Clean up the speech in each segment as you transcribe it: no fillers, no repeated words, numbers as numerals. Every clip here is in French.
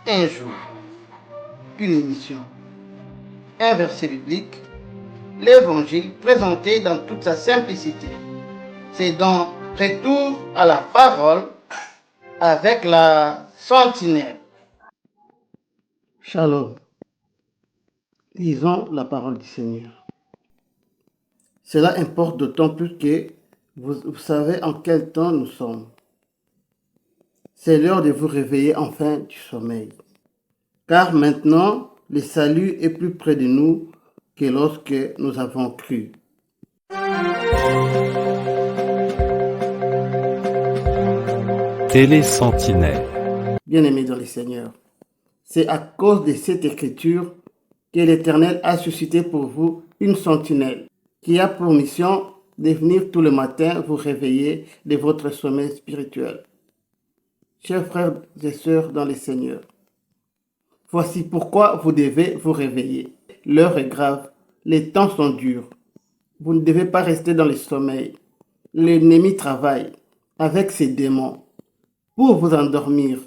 un jour, une émission, un verset biblique, l'évangile présenté dans toute sa simplicité. C'est donc retour à la parole avec la sentinelle. Shalom. Lisons la parole du Seigneur. Cela importe d'autant plus que vous savez en quel temps nous sommes. C'est l'heure de vous réveiller enfin du sommeil. Car maintenant, le salut est plus près de nous que lorsque nous avons cru. Télé Sentinelle. Bien-aimés dans le Seigneur, c'est à cause de cette écriture que l'Éternel a suscité pour vous une sentinelle qui a pour mission de venir tout le matin vous réveiller de votre sommeil spirituel. Chers frères et sœurs dans le Seigneur, voici pourquoi vous devez vous réveiller. L'heure est grave, les temps sont durs. Vous ne devez pas rester dans le sommeil. L'ennemi travaille avec ses démons pour vous endormir.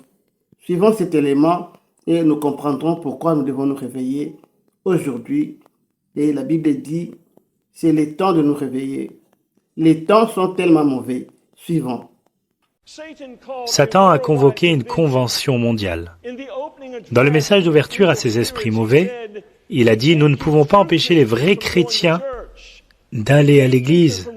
Suivons cet élément et nous comprendrons pourquoi nous devons nous réveiller aujourd'hui. Et la Bible dit, c'est le temps de nous réveiller. Les temps sont tellement mauvais. Suivons. Satan a convoqué une convention mondiale. Dans le message d'ouverture à ces esprits mauvais, il a dit « Nous ne pouvons pas empêcher les vrais chrétiens d'aller à l'église.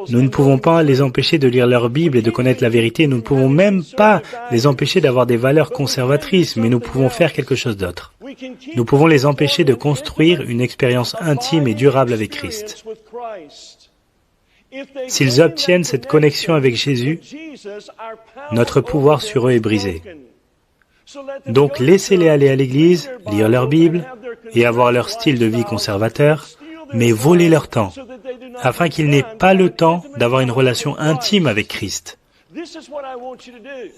Nous ne pouvons pas les empêcher de lire leur Bible et de connaître la vérité. Nous ne pouvons même pas les empêcher d'avoir des valeurs conservatrices, mais nous pouvons faire quelque chose d'autre. Nous pouvons les empêcher de construire une expérience intime et durable avec Christ. S'ils obtiennent cette connexion avec Jésus, notre pouvoir sur eux est brisé. Donc laissez-les aller à l'église, lire leur Bible et avoir leur style de vie conservateur, mais volez leur temps, afin qu'ils n'aient pas le temps d'avoir une relation intime avec Christ.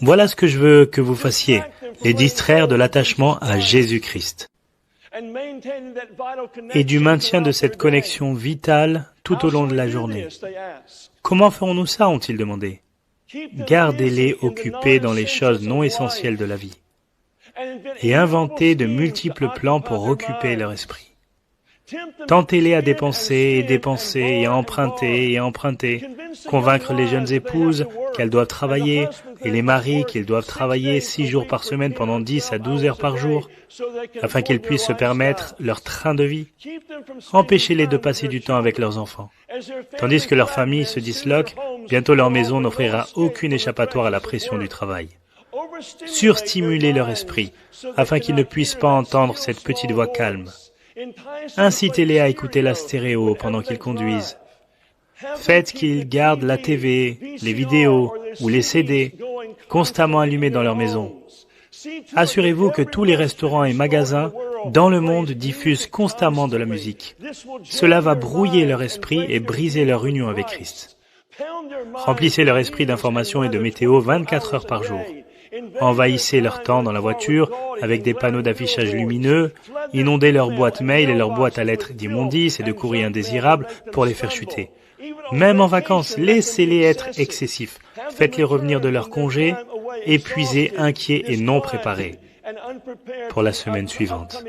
Voilà ce que je veux que vous fassiez, les distraire de l'attachement à Jésus-Christ et du maintien de cette connexion vitale tout au long de la journée. Comment ferons-nous ça, ont-ils demandé? Gardez-les occupés dans les choses non essentielles de la vie et inventez de multiples plans pour occuper leur esprit. Tentez-les à dépenser et dépenser et à emprunter, convaincre les jeunes épouses qu'elles doivent travailler et les maris qu'ils doivent travailler 6 jours par semaine pendant 10 à 12 heures par jour afin qu'ils puissent se permettre leur train de vie. Empêchez-les de passer du temps avec leurs enfants. Tandis que leur famille se disloque, bientôt leur maison n'offrira aucune échappatoire à la pression du travail. Surstimulez leur esprit afin qu'ils ne puissent pas entendre cette petite voix calme. Incitez-les à écouter la stéréo pendant qu'ils conduisent. Faites qu'ils gardent la TV, les vidéos ou les CD constamment allumés dans leur maison. Assurez-vous que tous les restaurants et magasins dans le monde diffusent constamment de la musique. Cela va brouiller leur esprit et briser leur union avec Christ. Remplissez leur esprit d'informations et de météo 24 heures par jour. Envahissez leur temps dans la voiture avec des panneaux d'affichage lumineux, inondez leur boîte mail et leur boîte à lettres d'immondices et de courriers indésirables pour les faire chuter. Même en vacances, laissez-les être excessifs. Faites-les revenir de leur congé, épuisés, inquiets et non préparés pour la semaine suivante.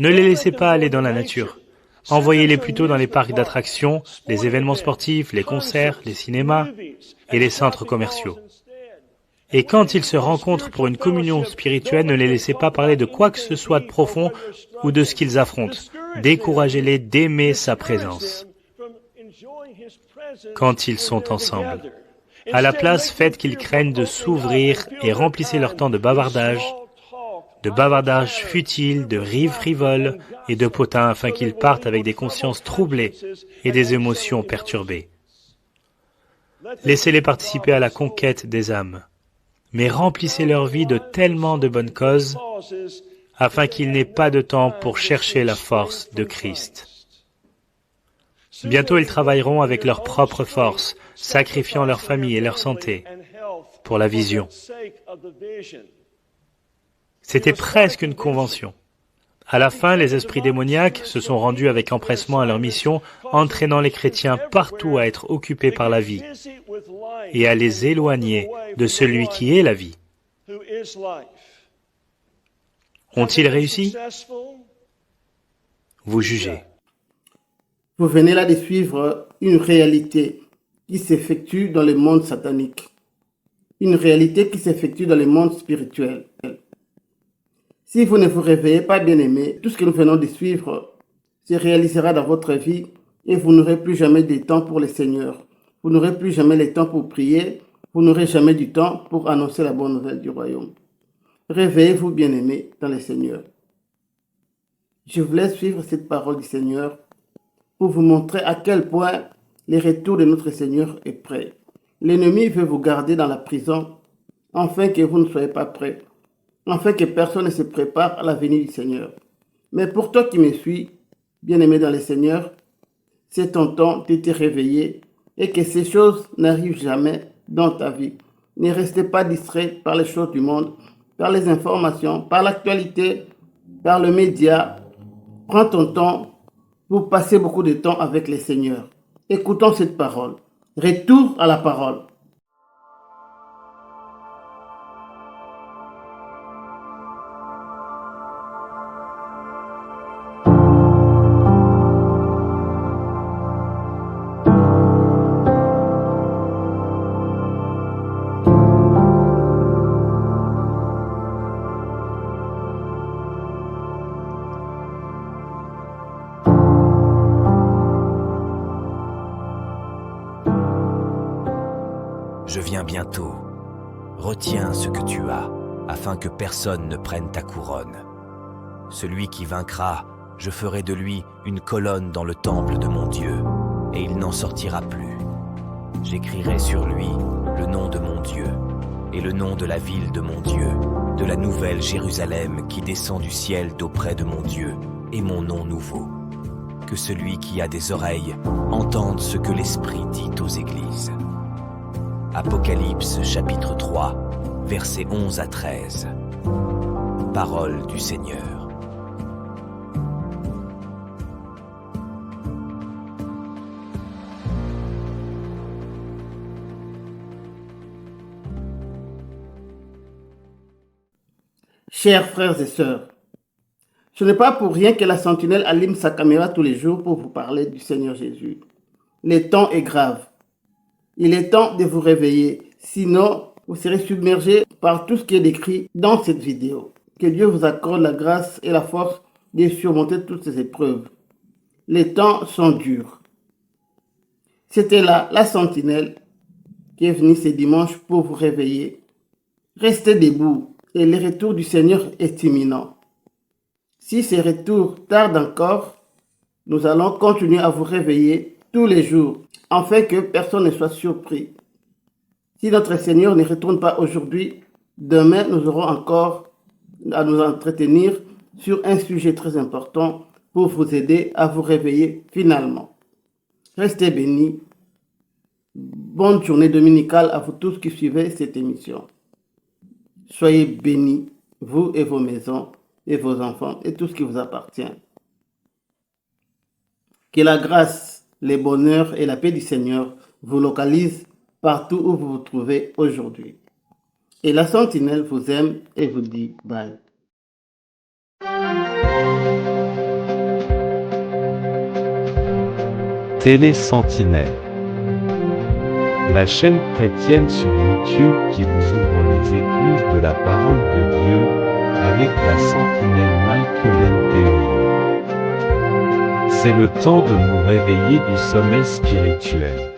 Ne les laissez pas aller dans la nature. Envoyez-les plutôt dans les parcs d'attractions, les événements sportifs, les concerts, les cinémas et les centres commerciaux. Et quand ils se rencontrent pour une communion spirituelle, ne les laissez pas parler de quoi que ce soit de profond ou de ce qu'ils affrontent. Découragez-les d'aimer sa présence quand ils sont ensemble. À la place, faites qu'ils craignent de s'ouvrir et remplissez leur temps de bavardage futiles, de rires frivoles et de potins afin qu'ils partent avec des consciences troublées et des émotions perturbées. Laissez-les participer à la conquête des âmes. Mais remplissez leur vie de tellement de bonnes causes afin qu'ils n'aient pas de temps pour chercher la force de Christ. Bientôt, ils travailleront avec leur propre force, sacrifiant leur famille et leur santé pour la vision. C'était presque une convention. À la fin, les esprits démoniaques se sont rendus avec empressement à leur mission, entraînant les chrétiens partout à être occupés par la vie et à les éloigner de celui qui est la vie. Ont-ils réussi? Vous jugez. Vous venez là de suivre une réalité qui s'effectue dans le monde satanique. Une réalité qui s'effectue dans le monde spirituel. Si vous ne vous réveillez pas, bien-aimés, tout ce que nous venons de suivre se réalisera dans votre vie et vous n'aurez plus jamais de temps pour le Seigneur. Vous n'aurez plus jamais le temps pour prier. Vous n'aurez jamais du temps pour annoncer la bonne nouvelle du royaume. Réveillez-vous, bien-aimés, dans le Seigneur. Je vous laisse suivre cette parole du Seigneur pour vous montrer à quel point le retour de notre Seigneur est prêt. L'ennemi veut vous garder dans la prison afin que vous ne soyez pas prêts, afin que personne ne se prépare à la venue du Seigneur. Mais pour toi qui me suis, bien-aimé dans le Seigneur, c'est ton temps de te réveiller et que ces choses n'arrivent jamais dans ta vie. Ne restez pas distrait par les choses du monde, par les informations, par l'actualité, par le média. Prends ton temps pour passer beaucoup de temps avec le Seigneur. Écoutons cette parole. Retour à la parole. Je viens bientôt. Retiens ce que tu as, afin que personne ne prenne ta couronne. Celui qui vaincra, je ferai de lui une colonne dans le temple de mon Dieu, et il n'en sortira plus. J'écrirai sur lui le nom de mon Dieu, et le nom de la ville de mon Dieu, de la nouvelle Jérusalem qui descend du ciel d'auprès de mon Dieu, et mon nom nouveau. Que celui qui a des oreilles entende ce que l'Esprit dit aux églises. Apocalypse chapitre 3, versets 11 à 13. Parole du Seigneur. Chers frères et sœurs, ce n'est pas pour rien que la sentinelle allume sa caméra tous les jours pour vous parler du Seigneur Jésus. Le temps est grave. Il est temps de vous réveiller, sinon vous serez submergé par tout ce qui est décrit dans cette vidéo. Que Dieu vous accorde la grâce et la force de surmonter toutes ces épreuves. Les temps sont durs. C'était là la sentinelle qui est venue ce dimanche pour vous réveiller. Restez debout et le retour du Seigneur est imminent. Si ce retour tarde encore, nous allons continuer à vous réveiller tous les jours, afin que personne ne soit surpris. Si notre Seigneur ne retourne pas aujourd'hui, demain nous aurons encore à nous entretenir sur un sujet très important pour vous aider à vous réveiller finalement. Restez bénis. Bonne journée dominicale à vous tous qui suivez cette émission. Soyez bénis, vous et vos maisons, et vos enfants, et tout ce qui vous appartient. Que la grâce, le bonheur et la paix du Seigneur vous localisent partout où vous vous trouvez aujourd'hui. Et la sentinelle vous aime et vous dit bye. Télé Sentinelle, la chaîne chrétienne sur YouTube qui vous ouvre les écluses de la parole de Dieu avec la sentinelle Michael Théorie. C'est le temps de nous réveiller du sommeil spirituel.